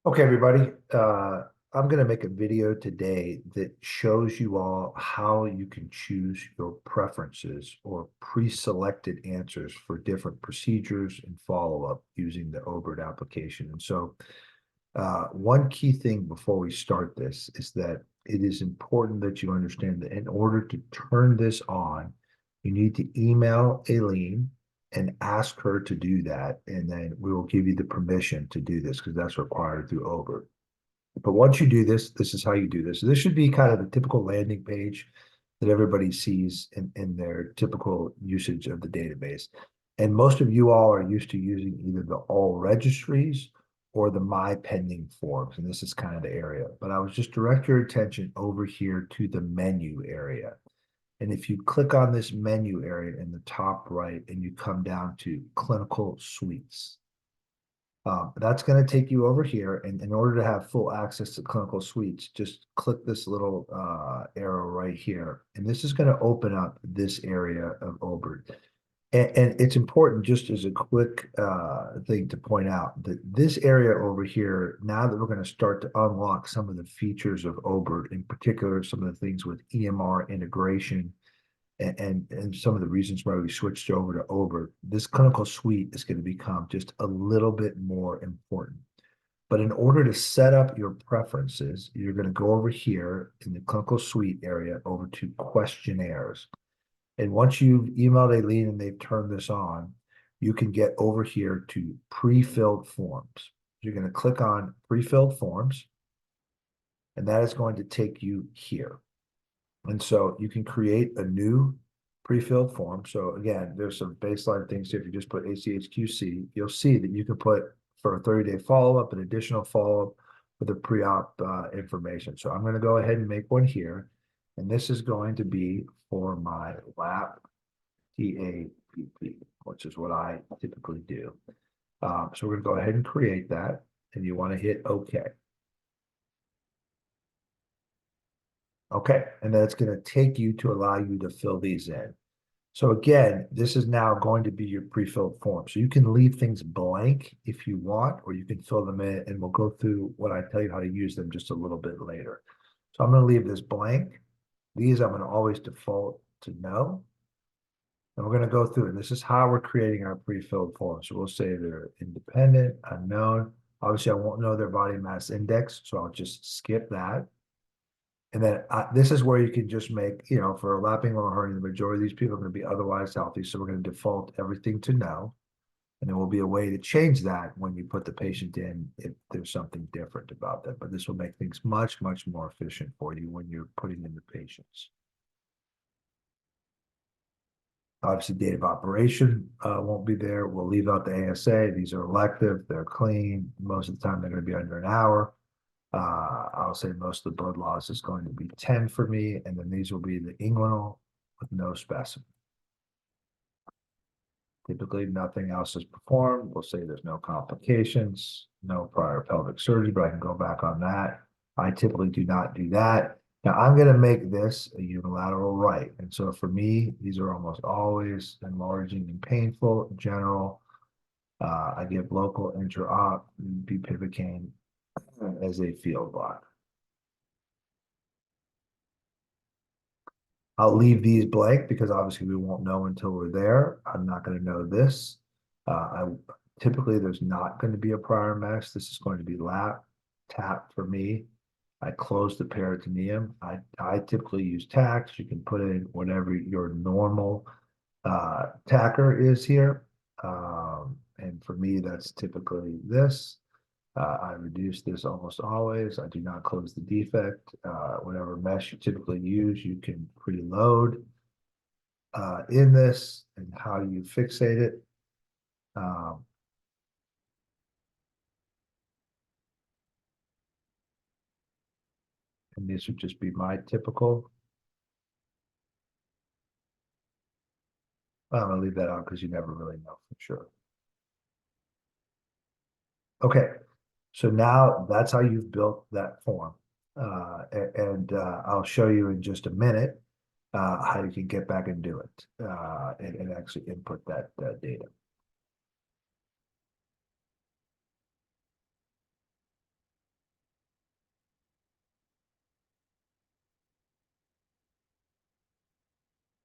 Okay, everybody, I'm going to make a video today that shows you all how you can choose your preferences or pre-selected answers for different procedures and follow-up using the OBERT application. And so one key thing before we start this is that it is important that you understand that in order to turn this on, you need to email Aileen and ask her to do that. And then we will give you the permission to do this because that's required through OBERT. But once you do this, this is how you do this. So this should be kind of the typical landing page that everybody sees in their typical usage of the database. And most of you all are used to using either the all registries or the my pending forms. And this is kind of the area. But I was just direct your attention over here to the menu area. And if you click on this menu area in the top right and you come down to clinical suites, that's going to take you over here. And in order to have full access to clinical suites, just click this little arrow right here. And this is going to open up this area of OBERT. And it's important, just as a quick thing to point out, that this area over here, now that we're going to start to unlock some of the features of OBERT, in particular, some of the things with EMR integration and some of the reasons why we switched over to OBERT, this clinical suite is going to become just a little bit more important. But in order to set up your preferences, you're going to go over here in the clinical suite area over to questionnaires. And once you've emailed Aileen and they've turned this on, you can get over here to pre-filled forms. You're going to click on pre-filled forms, and that is going to take you here. And so you can create a new pre-filled form. So again, there's some baseline things here. If you just put ACHQC, you'll see that you can put for a 30-day follow-up, an additional follow-up for the pre-op information. So I'm going to go ahead and make one here. And this is going to be for my LAP TAPP, which is what I typically do. So we're going to go ahead and create that. And you want to hit OK. Okay, and then it's going to take you to allow you to fill these in. So again, this is now going to be your pre-filled form. So you can leave things blank if you want, or you can fill them in, and we'll go through what I tell you how to use them just a little bit later. So I'm going to leave this blank. These I'm going to always default to no. And we're going to go through, and this is how we're creating our pre-filled form. So we'll say they're independent, unknown. Obviously, I won't know their body mass index, so I'll just skip that. And then this is where you can just make, for a lapping lumbar hernia, the majority of these people are going to be otherwise healthy. So we're going to default everything to no. And there will be a way to change that when you put the patient in if there's something different about them. But this will make things much, much more efficient for you when you're putting in the patients. Obviously, date of operation won't be there. We'll leave out the ASA. These are elective. They're clean. Most of the time, they're going to be under an hour. I'll say most of the blood loss is going to be 10 for me, and then these will be the inguinal with no specimen. Typically, nothing else is performed. We'll say there's no complications, no prior pelvic surgery, but I can go back on that. I typically do not do that. Now, I'm going to make this a unilateral right. And so for me, these are almost always enlarging and painful, general. I give local intra-op, bupivacaine as a field block. I'll leave these blank because obviously we won't know until we're there. I'm not going to know this. Typically there's not going to be a prior mesh. This is going to be lap, tap for me. I close the peritoneum. I typically use tacks. You can put in whatever your normal tacker is here. And for me, that's typically this. I reduce this almost always. I do not close the defect. Whatever mesh you typically use, you can preload in this and how you fixate it. And this would just be my typical. I'm going to leave that out because you never really know for sure. Okay, so now that's how you've built that form. I'll show you in just a minute how you can get back and do it and actually input that data.